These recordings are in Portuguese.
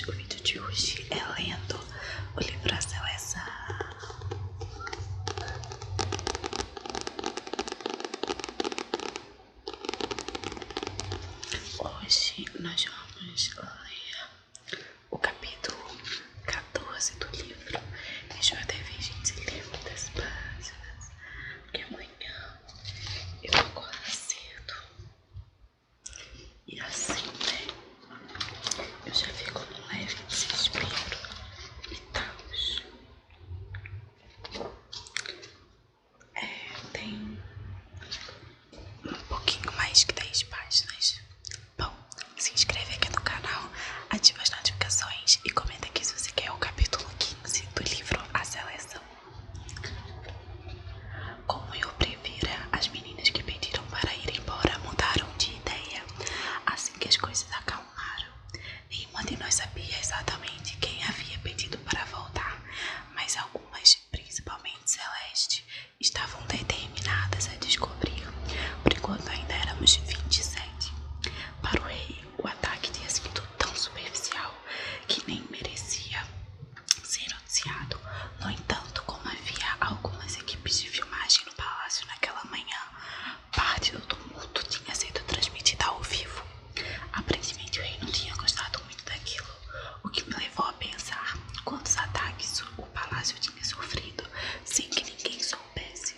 mas o vídeo de hoje é lendo o livro A Seleção. Hoje nós vamos ler o capítulo 14 do livro. Deixa eu até ver, gente, se lê muitas páginas, porque amanhã eu acordo cedo e assim, né, eu já fico num leve desespero e tal. Tem um pouquinho mais que 10 páginas. Bom, se inscreve aqui no canal, ativa as notificações e comenta aqui se você quer o capítulo 15 do livro A Seleção. Como eu previra, as meninas que pediram para ir embora mudaram de ideia assim que as coisas acalmaram. Nenhuma de nós sabia exatamente quem havia pedido para voltar, mas algumas, principalmente Celeste, estavam determinadas a descobrir. Por enquanto ainda éramos 27. Para o rei, o ataque tinha sido tão superficial que nem merecia ser noticiado. No entanto, como havia algumas equipes de filmagem no palácio naquela manhã, parte do tumulto tinha sido transmitida ao vivo. Aparentemente o rei não tinha gostado muito daquilo, o que me levou a pensar quantos ataques o palácio tinha sofrido sem que ninguém soubesse.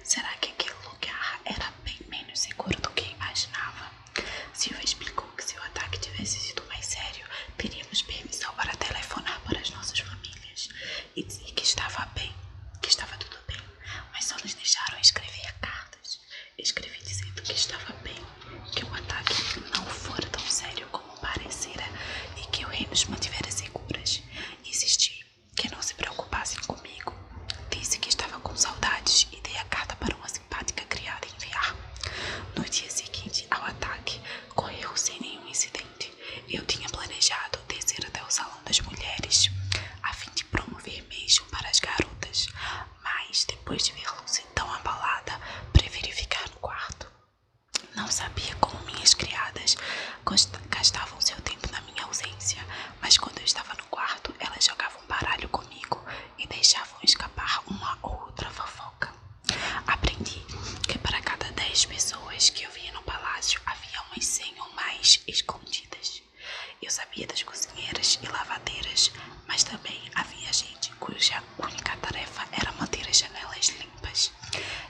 Será que aquele lugar era bem menos seguro do que imaginava? Silvia explicou que se o ataque tivesse sido mais sério, teríamos permissão para telefonar para as nossas famílias e dizer que estava bem, que estava tudo bem, mas só nos deixaram escrever cartas. Escrevi dizendo que estava bem, que o ataque não fora tão sério como parecera e que o rei nos mantivera seguras. Insisti que não se preocupassem comigo. Disse que estava com saudades e dei a carta para uma simpática criada enviar. No dia seguinte ao ataque, correu sem nenhum incidente. Eu tinha planejado descer até o salão das mulheres, a fim de promover beijo para as garotas, mas depois de ver Lucy tão abalada, preferi ficar no quarto. Não sabia como minhas criadas gastavam seu tempo na minha ausência, mas quando eu estava no quarto, elas jogavam baralho comigo e deixavam escapar uma ou outra fofoca. Aprendi que para cada 10 pessoas que eu via no palácio, havia umas 100 ou mais escondidas. Eu sabia das cozinheiras e lavadeiras, mas também havia gente cuja única tarefa era manter as janelas limpas.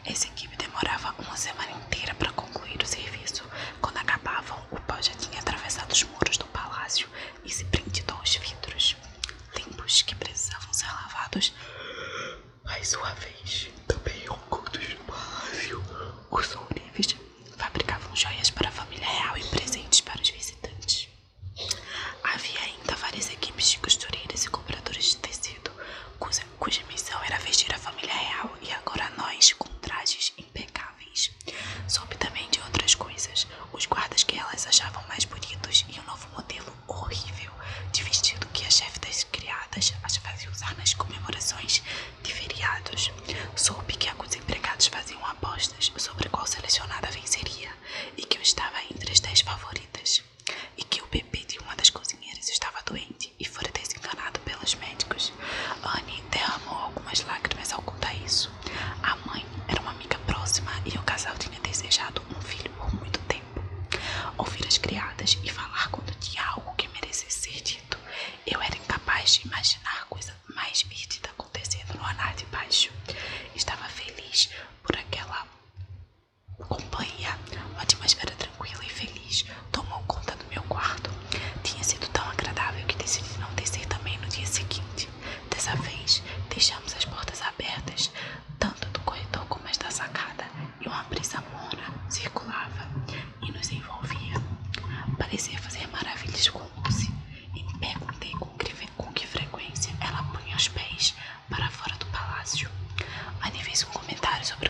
Essa equipe demorava uma semana inteira para concluir o serviço. Quando acabavam, o pó já tinha atravessado os muros do palácio e se prendido aos vidros limpos que precisavam ser lavados mais uma vez. Também ocultos no palácio, os ourives fabricavam joias para a família real e presentes para os visitantes. Havia ainda várias equipes de costureiras e compradores de tecido, cuja missão era vestir a família real, e agora nós com trajes impecáveis. Soube também de outras coisas, os guardas que elas achavam mais bonitos e um novo modelo horrível de vestido que a chefe das criadas as fazia usar nas comemorações de feriados. Soube que alguns empregados faziam apostas sobre qual selecionada venceria e que eu estava entre as 10 favoritas. E que o bebê de uma das cozinheiras estava doente e fora desenganado pelos médicos. Anne derramou algumas lágrimas ao contar isso. A mãe era uma amiga próxima e o casal tinha desejado um filho por muito tempo. Ouvir as criadas e falar quando tinha algo que merecesse ser dito, eu era incapaz de imaginar coisa mais divertida acontecendo no andar de baixo. Estava feliz por aquela companhia. Uma atmosfera tranquila e feliz tomou conta do meu quarto. Tinha sido tão agradável que decidi não descer também no dia seguinte. Dessa vez, deixamos as portas abertas, tanto do corredor como as da sacada, e uma brisa morna circulava e nos envolvia. Parecia fazer maravilhas com Lucy, e me perguntei com que frequência ela punha os pés para fora do palácio. Anne fez um comentário sobre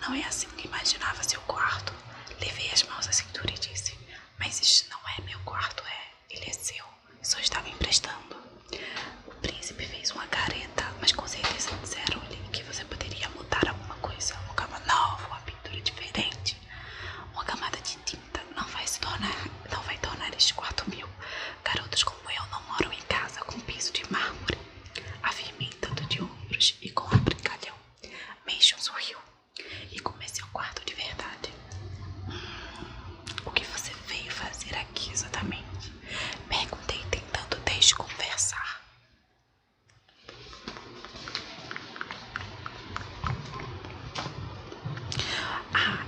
não é assim que imaginava seu quarto. Levei as mãos à cintura e disse: mas isso não é meu quarto, ele é seu. Só estava emprestando. O príncipe fez uma careta, mas com certeza disseram-lhe que você poderia mudar alguma coisa. Uma cama nova, uma pintura diferente, uma camada de tinta. Não vai tornar este quarto meu. Garotos como eu não moram em casa com piso de mármore. Afirmei tanto de ombros e com um brincalhão. Mason sorriu. E comecei o quarto de verdade. O que você veio fazer aqui exatamente? Perguntei tentando desde conversar.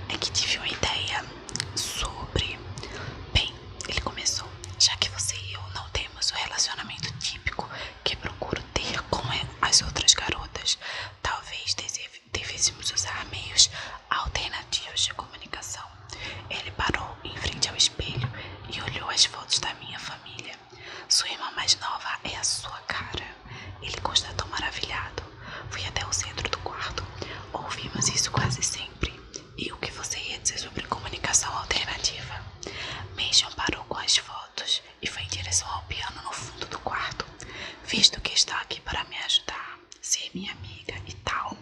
É que tive uma ideia sobre... Bem, ele começou. Já que você e eu não temos o relacionamento típico que procuro ter com as outras garotas, talvez devêssemos usar meios alternativos de comunicação. Ele parou em frente ao espelho e olhou as fotos da minha família. Sua irmã mais nova é a sua cara. Ele constatou maravilhado. Fui até o centro do quarto. Ouvimos isso quase sempre. E o que você ia dizer sobre comunicação alternativa? Mason parou com as fotos e foi em direção ao piano no fundo do quarto. Visto que está aqui para me ajudar, ser minha amiga e tal,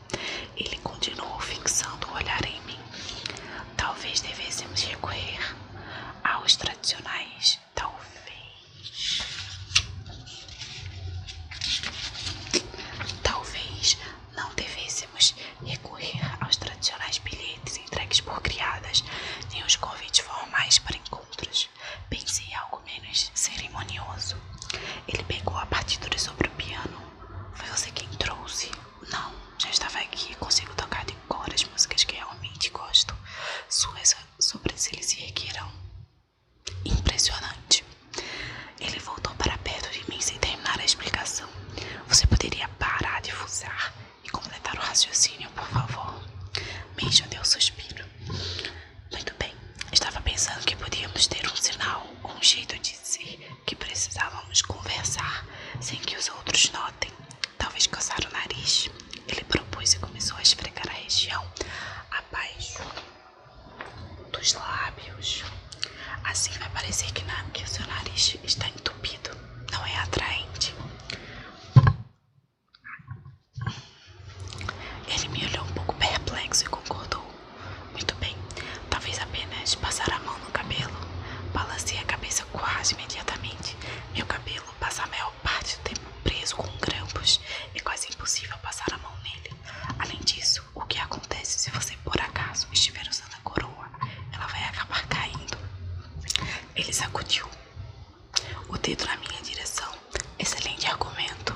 ele continuou fixando o olhar em mim. Talvez devêssemos recorrer aos tradicionais. Talvez não devêssemos recorrer aos tradicionais bilhetes entregues por criadas, nem os convites formais para encontros. Pensei em algo menos cerimonioso. Ele pegou a partitura sobre o piano. Foi você quem trouxe? Não, já estava aqui e consigo tocar de cor as músicas que realmente gosto. Suas sobrancelhas se ergueram. Impressionante. Ele voltou para perto de mim sem terminar a explicação. Você poderia parar de fusar e completar o raciocínio, por favor? Mason deu um suspiro. Muito bem. Estava pensando que podíamos ter um sinal ou um jeito de dizer que precisávamos conversar sem que os outros notem. Talvez coçar o nariz. Ele propôs e começou a esfregar a região abaixo dos lábios. Assim vai parecer que o seu nariz está entupido. Não é atraente. Ele me olhou um pouco perplexo e concordou. Muito bem, talvez apenas passar a mão no cabelo. Balancei a cabeça quase imediatamente. Meu cabelo passa a maior parte do tempo preso com grampos. É quase impossível passar a mão nele. Além disso, o que acontece se você por acaso estiver usando a coroa? Ela vai acabar caindo. Ele sacudiu o dedo na minha direção. Excelente argumento.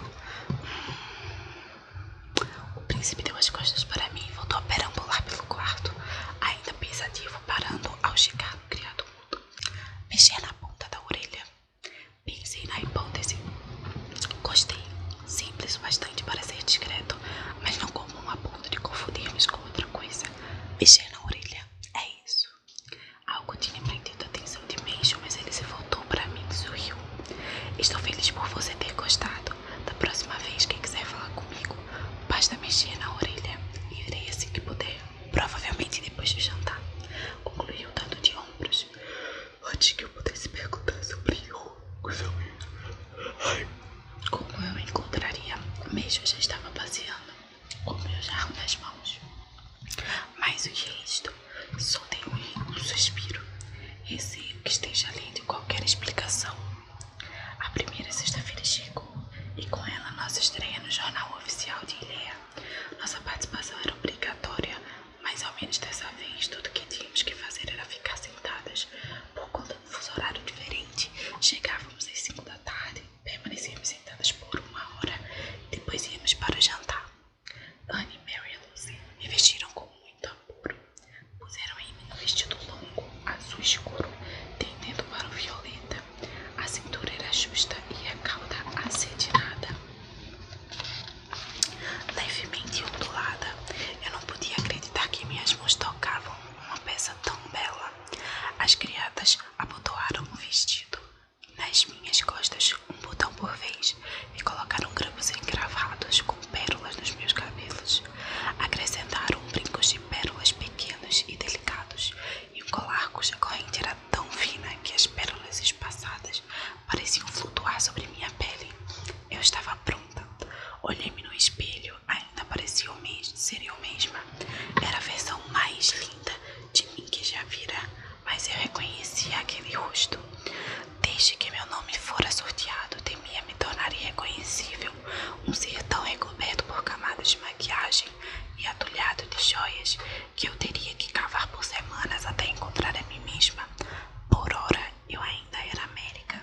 O príncipe deu as costas para mim e voltou a perambular pelo quarto, ainda pensativo, parando ao chegar no criado mudo. Mexer na ponta da orelha. Pensei na hipótese. Gostei. Simples o bastante para ser discreto, mas não comum a ponto de confundirmos com outra coisa. Mexer na orelha. É isso. Algo tinha prendido a atenção de Mason, mas ele se voltou para mim e sorriu. Estou feliz por você ter gostado. Da próxima vez que quiser falar comigo, basta mexer na orelha e irei assim que puder. Provavelmente depois do jantar. Concluiu dando de ombros. Antes que eu pudesse perguntar sobre como eu encontraria, Mason já estava passeando com meu jarro nas mãos. Mais do que isto, soltei um suspiro. Receio que esteja além de qualquer explicação. A primeira sexta-feira chegou, e com ela nossa estreia no jornal oficial de Ilhéa. Nossa participação era obrigatória, mas ao menos dessa vez tudo que tínhamos que fazer era ficar sentadas. Por conta do fuso horário diferente, chegávamos às 5 da tarde, permanecíamos sentadas por 1 hora, e depois íamos para o jantar. Anne, Mary e Lucy me vestiram com muito apuro. Puseram em mim um vestido longo, joias que eu teria que cavar por semanas até encontrar a mim mesma. Por ora, eu ainda era América.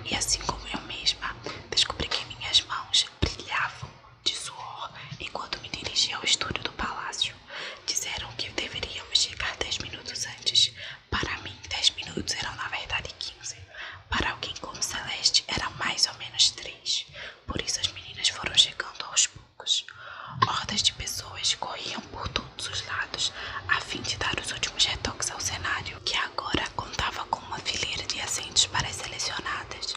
E assim como eu mesma, descobri que minhas mãos brilhavam de suor enquanto me dirigia ao estúdio do palácio. Disseram que deveríamos chegar 10 minutos antes. Para mim, 10 minutos eram na verdade 15. Para alguém como Celeste, eram mais ou menos 3. Por isso as meninas foram chegando aos poucos. Hordas de pessoas corriam por todos os lados a fim de dar os últimos retoques ao cenário, que agora contava com uma fileira de assentos para as selecionadas.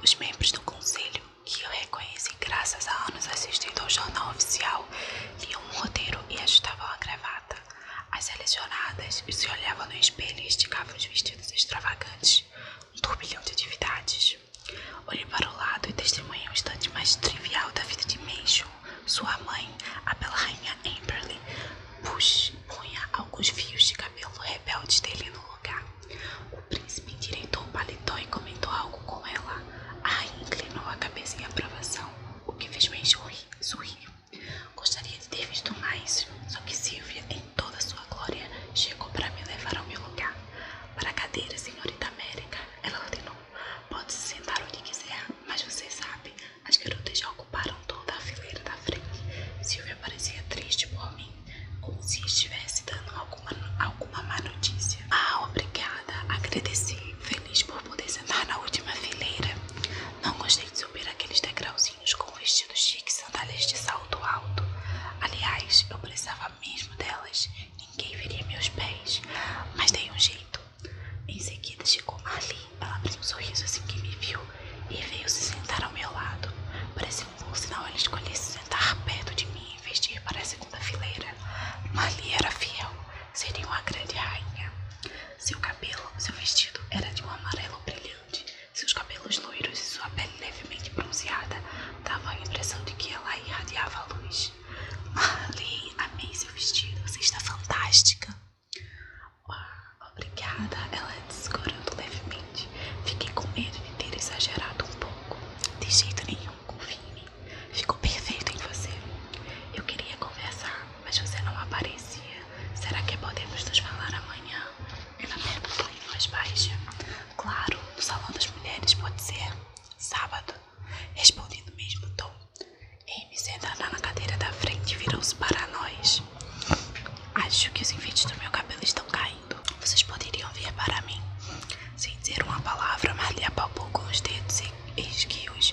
Os membros do conselho, que eu reconheci graças a anos assistindo ao jornal oficial, liam um roteiro e ajustavam a gravata. As selecionadas se olhavam no espelho e esticavam os vestidos extravagantes. Um turbilhão de atividades. Olhei para o lado e testemunhei o instante mais trivial da vida de Major. Sua mãe, a bela rainha Amberly, punha alguns fios de cabelo rebeldes dele no lugar. O príncipe endireitou o paletó e comentou algo com ela. A rainha inclinou a cabeça em aprovação, o que fez Major sorrir. Gostaria de ter visto mais, só que Sylvia, em toda sua glória, chegou para me levar ao meu lugar. Para a cadeira, senhorita América, ela ordenou. Pode se sentar onde quiser, mas você sabe, as garotas já ocuparam toda a fileira da frente. Sylvia parecia triste por mim, como se estivesse dando alguma má notícia. Ah, obrigada, agradeci, feliz por poder sentar na última fileira. Não gostei de subir aqueles degrauzinhos com um vestido chique e sandálias de salto alto. Aliás, eu precisava mesmo delas, ninguém veria meus pés, mas dei um jeito. Em seguida chegou Marli. Ela abriu um sorriso assim que me viu e veio se sentar ao meu lado. Parecia um bom sinal ela escolhesse sentar perto de mim em vez de ir para a segunda fileira. Marli era fiel, seria uma grande rainha. Seu vestido era de um amarelo brilhante. Seus cabelos loiros e sua pele levemente bronzeada davam a impressão de que ela irradiava a luz. Marli, amei seu vestido, você está fantástica. Obrigada, ela disse corando levemente. Fiquei com medo de ter exagerado um pouco. De jeito nenhum, confie em mim. Ficou perfeito em você. Eu queria conversar, mas você não aparecia. Será que podemos nos falar amanhã? Ela perguntou em voz baixa. Claro, no salão das mulheres pode ser. Sábado. Respondi no mesmo tom. Amy, sentada na cadeira da frente, virou-se para nós. Acho que os enfeites do meu cabelo estão caindo. Vocês poderiam vir para mim. Sem dizer uma palavra, Marli apalpou com os dedos esguios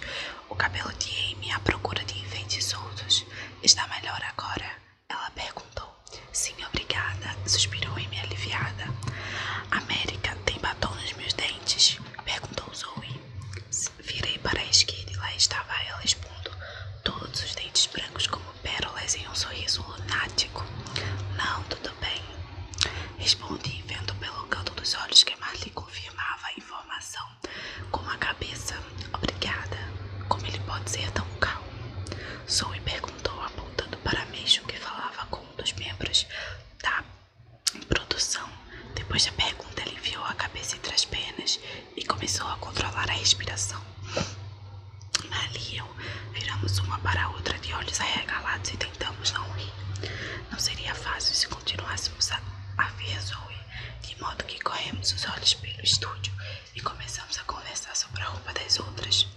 o cabelo de Amy à procura de enfeites soltos. Está melhor agora? Ela perguntou. Sim, obrigada, suspirou Amy aliviada. América, tem batom nos meus dentes? Perguntou Zoe. Virei para a esquerda e lá estava ela expondo todos os dentes brancos como pérolas em um sorriso lunático. Não, tudo bem. Respondi, vendo pelo canto dos olhos que Marli confirmava a informação com a cabeça. Obrigada. Como ele pode ser tão calmo? Zoe perguntou, apontando para Major, que falava com um dos membros da produção. Depois da pergunta, ele enfiou a cabeça entre as pernas e começou a controlar a respiração. Marli e eu viramos uma para a outra de olhos arregalados e tentamos não rir. Não seria fácil se continuássemos a ver Zoe, de modo que corremos os olhos pelo estúdio e começamos a conversar sobre a roupa das outras.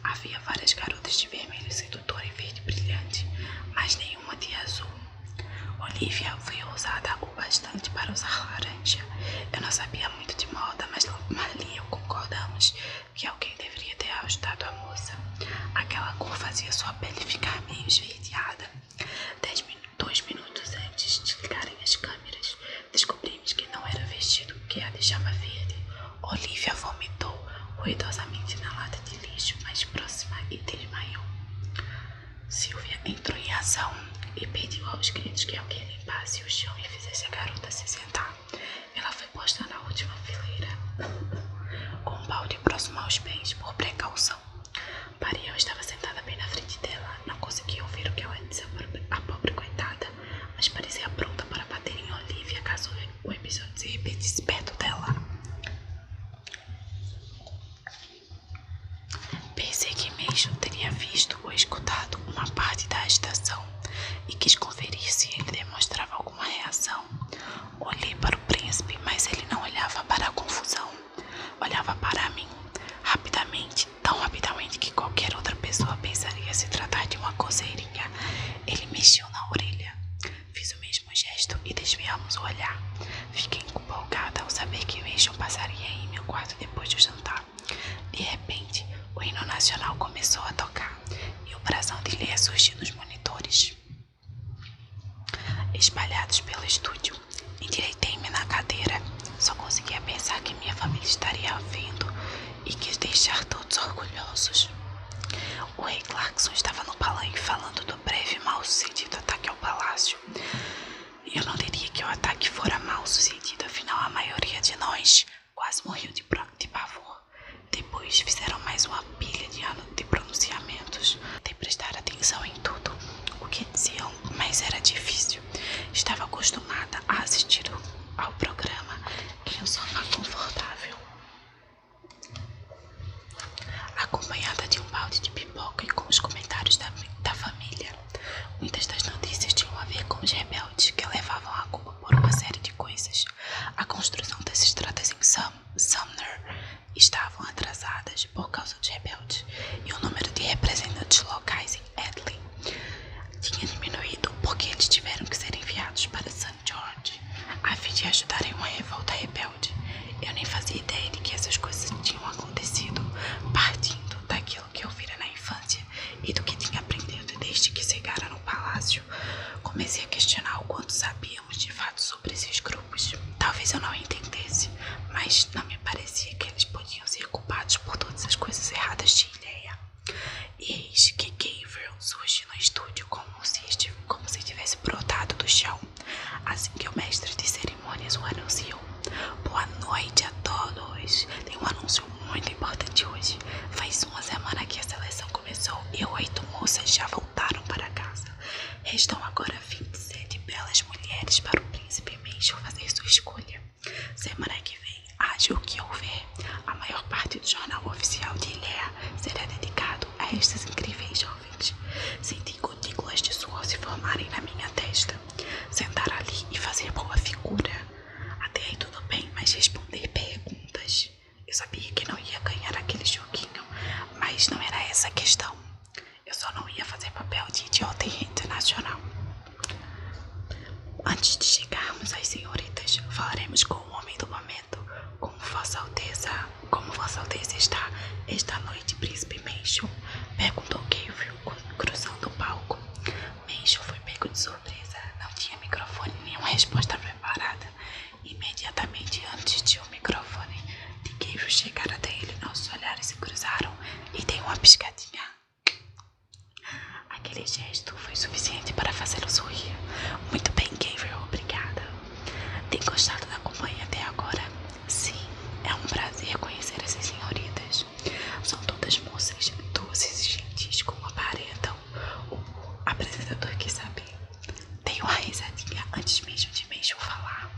Havia várias garotas de vermelho sedutor e verde brilhante, mas nenhuma de azul. Olivia foi ousada o bastante para usar laranja. Eu não sabia muito de moda, mas Marli e eu concordamos que alguém deveria ter ajudado a moça. Aquela cor fazia sua pele ficar meio esverdeada. 2 minutos antes de ligarem as câmeras, descobrimos que não era vestido que a deixava verde. Olivia vomitou ruidosamente na lata de lixo mais próxima e desmaiou. Sylvia entrou em ação e pediu aos gritos que alguém limpasse o chão e fizesse a garota se sentar. Ela foi posta na última fileira, com um balde próximo aos pés, por precaução. Mariel estava sentada bem na frente dela. Não conseguia ouvir o que ela disse à pobre coitada, mas parecia pronta para bater em Olivia caso o episódio se repetisse perto dela. Pensei que Major teria visto ou escutado uma parte da agitação e quis conferir se ele demonstrava alguma cruzamos o olhar. Fiquei empolgada ao saber que o Asian passaria em meu quarto depois do jantar. De repente, o hino nacional começou a tocar e o brasão de Leia surgiu nos monitores espalhados pelo estúdio. Endireitei-me na cadeira. Só conseguia pensar que minha família estaria vendo e quis deixar todos orgulhosos. O rei Clarkson estava no palanque falando do breve e mal-sucedido ataque ao palácio. Eu não diria que o ataque fora mal-sucedido, afinal a maioria de nós quase morreu de pavor. Depois fizeram mais uma pilha de pronunciamentos. Tentei prestar atenção em tudo o que diziam, mas era difícil. Estava acostumada a assistir ao programa em um sofá confortável, acompanhada de um balde de pipoca e com os comentários da família. Muitas das notícias tinham a ver com os rebeldes que levavam a culpa por uma série de coisas. A construção das estradas em Sumner estavam atrasadas por causa dos rebeldes e o número de representantes locais em Edley tinha diminuído porque eles tiveram que ser enviados para St. George a fim de ajudarem uma revolta rebelde. Eu nem fazia ideia de que essas coisas tinham acontecido, partindo daquilo que eu vira na infância e do que tinha aprendido desde que chegara no palácio. Comecei a questionar o quanto sabíamos de fato sobre esses grupos. Talvez eu não entendesse, mas não me parecia que eles podiam ser culpados por todas as coisas erradas de Leia. E eis que Gabriel surge no estúdio como se tivesse brotado do chão, assim que o mestre de cerimônias o anunciou. Boa noite a todos! Tem um anúncio muito importante hoje. Faz uma semana que a seleção começou e 8 moças já voltaram para casa. Restam agora 27 belas mulheres para o príncipe Meishu fazer sua escolha. Semana que vem, haja o que houver, a maior parte do jornal oficial de Leia será dedicado a estas incríveis jovens. Senti gotículas de suor se formarem na minha testa. Sentar ali e fazer boa figura. Até aí tudo bem, mas responder perguntas. Eu sabia que não ia ganhar aquele joguinho, mas não era essa a questão. Eu só não ia fazer papel de idiota em rede nacional. Antes de chegarmos às senhoritas, falaremos com o homem do momento. Como Vossa Alteza está esta noite, príncipe Meishu? Perguntou Gabriel, cruzando o palco. Meishu foi pego de surpresa. Não tinha microfone nem uma resposta preparada. Imediatamente antes de o microfone de Gabriel chegar até ele, nossos olhares se cruzaram e dei uma piscadinha. Aquele gesto foi suficiente para fazê-lo sorrir. Muito bem, Gabriel, obrigada. Tem gostado da companhia até agora? Sim, é um prazer conhecer essas senhoritas. São todas moças doces e gentis como aparentam. O apresentador quis saber. Dei uma risadinha antes mesmo de Meishu falar.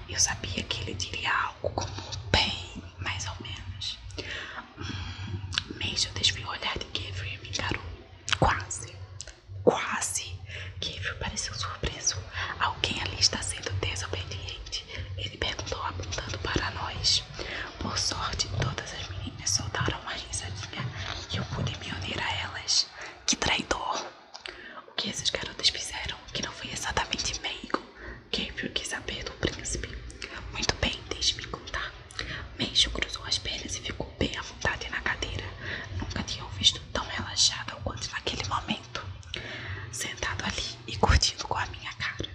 Eu sabia que ele diria algo como bem, mais ou menos. Meishu desviou o olhar de Gabriel e me encarou. Quase. Gabriel pareceu surpreso. Alguém ali está sendo desobediente. Ele perguntou apontando para nós. Por sorte, todas as meninas soltaram uma risadinha e eu pude me unir a elas. Que traidor! O que essas garotas fizeram, que não foi exatamente meigo? Gabriel quis saber do príncipe. Muito bem, deixe-me contar. Meishu cruzou as pernas e ficou bem à vontade na cadeira. Nunca tinha o visto tão relaxado quanto naquele momento. Sentado ali e curtindo com a minha cara.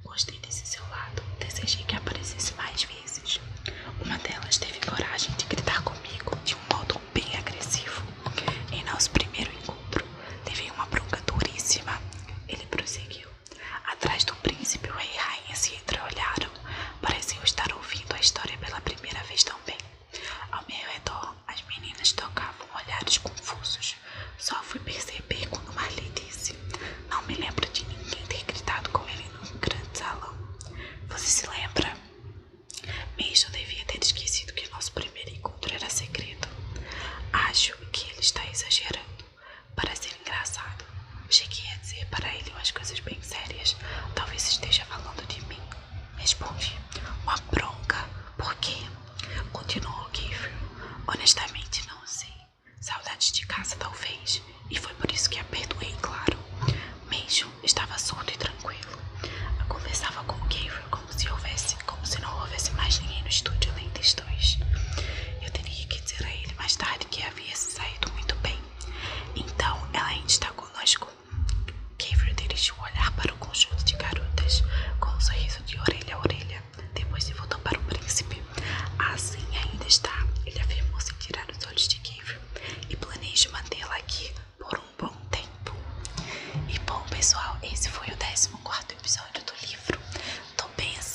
Gostei desse seu lado, desejei que aparecesse mais vezes. Uma delas teve coragem de gritar comigo de um modo bem agressivo. Em nosso primeiro encontro, levei uma bronca duríssima. Ele prosseguiu. Atrás do príncipe, o rei e a rainha se entreolharam. Pareciam estar ouvindo a história pela primeira vez também. Ao meu redor, as meninas tocavam olhares confusos. Só fui perceber quando Marley disse: não me lembro de ninguém ter gritado com ele num grande salão. Você se lembra? Meishu devia ter esquecido que nosso primeiro encontro era segredo. Acho que ele está exagerando para ser engraçado. Cheguei a dizer para ele umas coisas bem sérias. Talvez esteja falando de mim. Respondi. Uma bronca. Por quê? Continuou Gabriel. Honestamente, não sei. Saudades de casa, talvez. E foi por isso que a perdoei, claro. Meishu estava solto e tranquilo. Eu conversava com Gabriel como se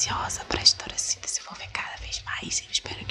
ansiosa para a história se desenvolver cada vez mais. Eu espero